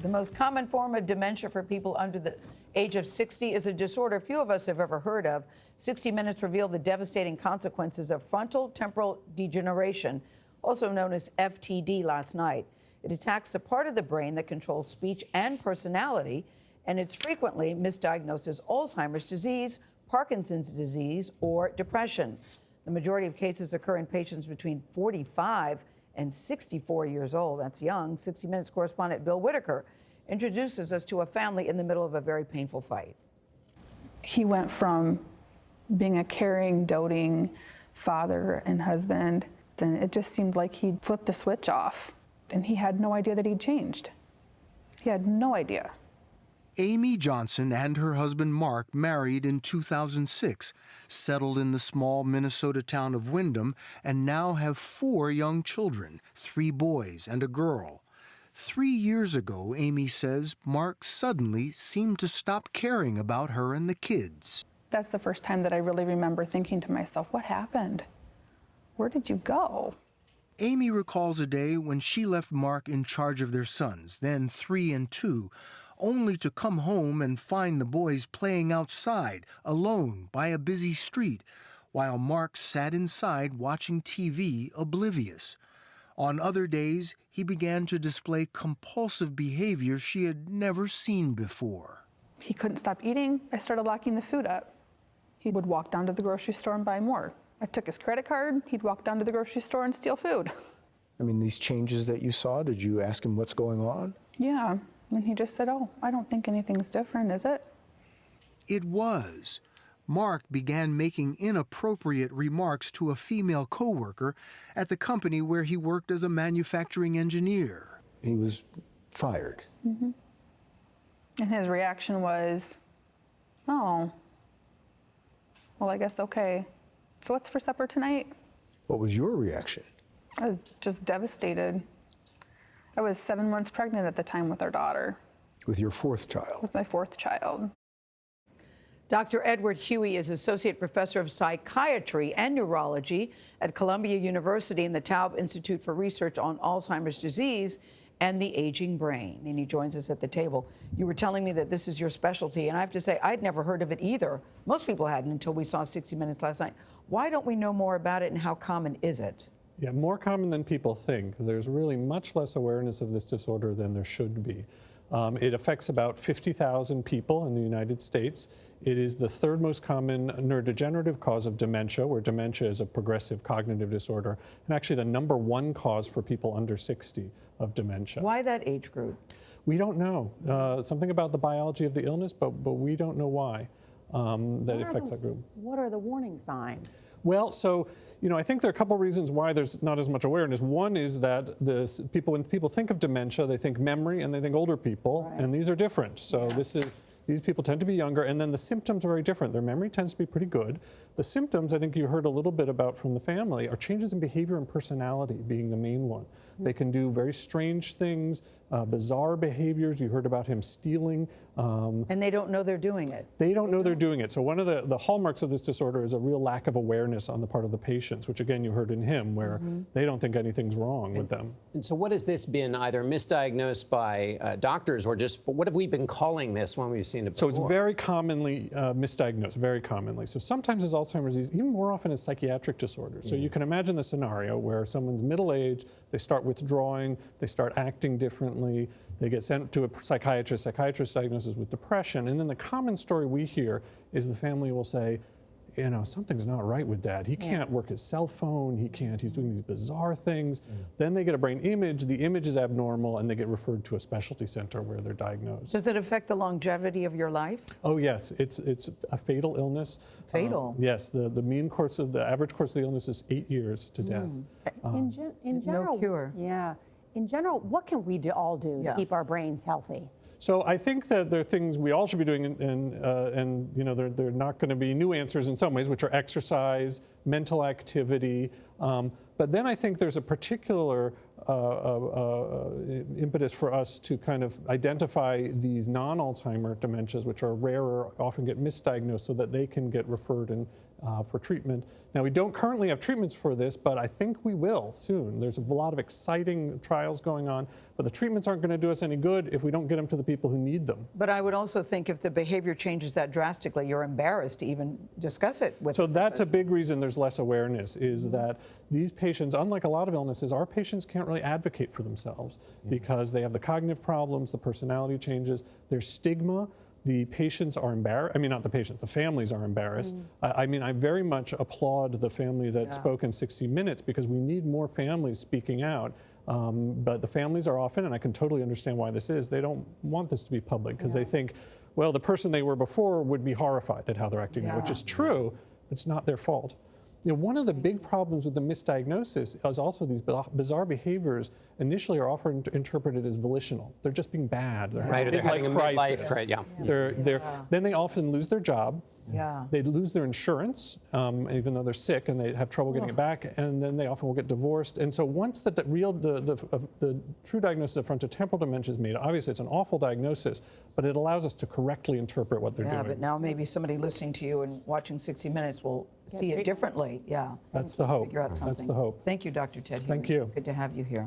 The most common form of dementia for people under the age of 60 is a disorder few of us have ever heard of. 60 Minutes revealed the devastating consequences of frontotemporal degeneration, also known as FTD, last night. It attacks the part of the brain that controls speech and personality, and it's frequently misdiagnosed as Alzheimer's disease, Parkinson's disease, or depression. The majority of cases occur in patients between 45 and 64 years old. That's young. 60 Minutes correspondent Bill Whitaker introduces us to a family in the middle of a very painful fight. He went from being a caring, doting father and husband, and it just seemed like he'd flipped a switch off, and he had no idea that he'd changed. He had no idea. Amy Johnson and her husband Mark married in 2006, settled in the small Minnesota town of Windham, and now have 4 young children, 3 boys and a girl. 3 years ago, Amy says, Mark suddenly seemed to stop caring about her and the kids. That's the first time that I really remember thinking to myself, what happened? Where did you go? Amy recalls a day when she left Mark in charge of their sons, then 3 and 2, only to come home and find the boys playing outside, alone, by a busy street, while Mark sat inside watching TV, oblivious. On other days, he began to display compulsive behavior she had never seen before. He couldn't stop eating. I started locking the food up. He would walk down to the grocery store and buy more. I took his credit card. He'd walk down to the grocery store and steal food. I mean, these changes that you saw, did you ask him what's going on? Yeah. And he just said, oh, I don't think anything's different, is it? It was. Mark began making inappropriate remarks to a female coworker at the company where he worked as a manufacturing engineer. He was fired. Mm-hmm. And his reaction was, oh, well, I guess okay. So what's for supper tonight? What was your reaction? I was just devastated. I was 7 months pregnant at the time with our daughter. With your 4th child? With my 4th child. Dr. Edward Huey is Associate Professor of Psychiatry and Neurology at Columbia University and the Taub Institute for Research on Alzheimer's Disease and the Aging Brain. And he joins us at the table. You were telling me that this is your specialty, and I have to say, I'd never heard of it either. Most people hadn't until we saw 60 Minutes last night. Why don't we know more about it, and how common is it? Yeah, more common than people think. There's really much less awareness of this disorder than there should be. It affects about 50,000 people in the United States. It is the 3rd most common neurodegenerative cause of dementia, where dementia is a progressive cognitive disorder, and actually the #1 cause for people under 60 of dementia. Why that age group? We don't know. Something about the biology of the illness, but we don't know why that affects that group. What are the warning signs? Well, so, I think there are a couple reasons why there's not as much awareness. One is that when people think of dementia, they think memory and they think older people, right. And these are different. So these people tend to be younger, and then the symptoms are very different. Their memory tends to be pretty good. The symptoms, I think you heard a little bit about from the family, are changes in behavior and personality being the main one. They can do very strange things, bizarre behaviors. You heard about him stealing. And they don't know they're doing it. They don't know they're doing it. So one of the hallmarks of this disorder is a real lack of awareness on the part of the patients, which again you heard in him, where they don't think anything's wrong with them. And so what has this been either misdiagnosed by doctors or just, what have we been calling this when we've seen it before? So it's very commonly misdiagnosed, very commonly. So sometimes it's Alzheimer's disease, even more often it's psychiatric disorders. So you can imagine the scenario where someone's middle-aged, they start withdrawing, they start acting differently, they get sent to a psychiatrist diagnoses with depression, and then the common story we hear is the family will say, something's not right with Dad. He can't work his cell phone, he's doing these bizarre things. Then they get a brain image, the image is abnormal, and they get referred to a specialty center where they're diagnosed. Does it affect the longevity of your life? Oh yes, it's a fatal illness. Fatal? Yes, the average course of the illness is 8 years to death. In general, no cure. Yeah. In general, what can we all do to keep our brains healthy? So I think that there are things we all should be doing, and they're not going to be new answers in some ways, which are exercise, mental activity. But then I think there's a particular impetus for us to kind of identify these non-Alzheimer dementias, which are rarer, often get misdiagnosed, so that they can get referred and for treatment. Now, we don't currently have treatments for this, but I think we will soon. There's a lot of exciting trials going on, but the treatments aren't going to do us any good if we don't get them to the people who need them. But I would also think if the behavior changes that drastically, you're embarrassed to even discuss it with So them. that's a big reason there's less awareness, is that these patients, unlike a lot of illnesses, our patients can't really advocate for themselves because they have the cognitive problems, the personality changes, there's stigma. The patients are embarrassed. I mean, not the patients, the families are embarrassed. I mean, I very much applaud the family that spoke in 60 Minutes because we need more families speaking out. But the families are often, and I can totally understand why this is, they don't want this to be public because they think, well, the person they were before would be horrified at how they're acting now, which is true, but it's not their fault. You know, one of the big problems with the misdiagnosis is also these bizarre behaviors initially are often interpreted as volitional. They're just being bad. They're Right, or they're having a midlife crisis. Then they often lose their job. Yeah. They lose their insurance, even though they're sick, and they have trouble getting it back, and then they often will get divorced. And so once the true diagnosis of frontotemporal dementia is made, obviously it's an awful diagnosis, but it allows us to correctly interpret what they're doing. Yeah, but now maybe somebody listening to you and watching 60 Minutes will see it differently. Yeah. That's the hope. Figure out something. That's the hope. Thank you, Dr. Ted Huey. Thank you. Good to have you here.